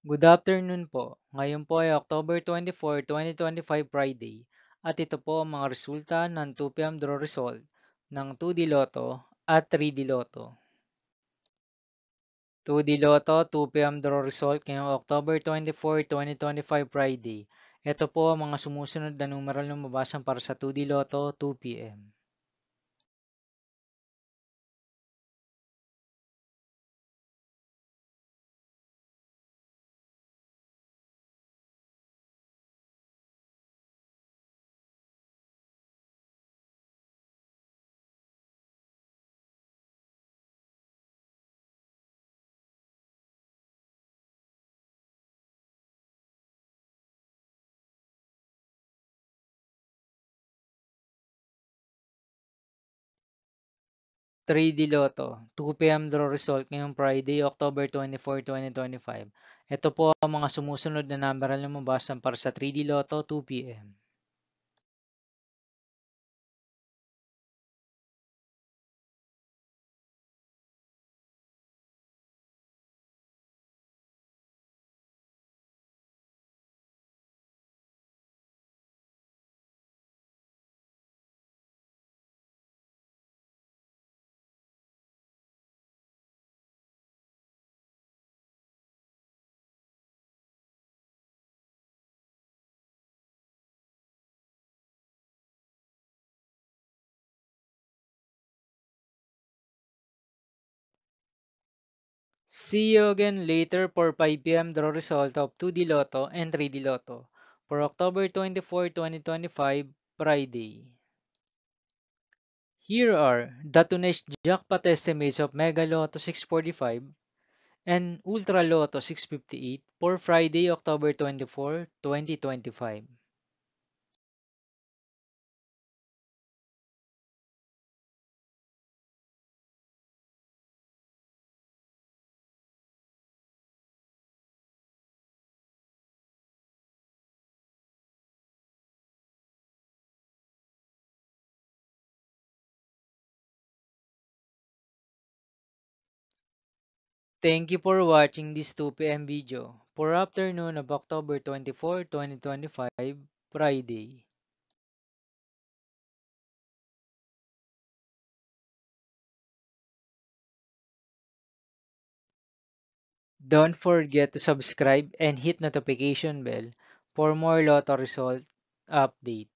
Good afternoon po. Ngayon po ay October 24, 2025 Friday at ito po ang mga resulta ng 2 p.m. draw result ng 2D Lotto at 3D Lotto. 2D Lotto 2 p.m. draw result ngayong October 24, 2025 Friday. Ito po ang mga sumusunod na numeral na mabasan para sa 2D Lotto 2 p.m. 3D Lotto 2 p.m. draw result ngayong Friday, October 24, 2025. Ito po ang mga sumusunod na numeral na mabasan para sa 3D Lotto 2 p.m. See you again later for 5 p.m. draw result of 2D Lotto and 3D Lotto for October 24, 2025, Friday. Here are the today's jackpot estimates of Mega Lotto 645 and Ultra Lotto 658 for Friday, October 24, 2025. Thank you for watching this 2 p.m. video for afternoon of October 24, 2025, Friday. Don't forget to subscribe and hit notification bell for more lotto result update.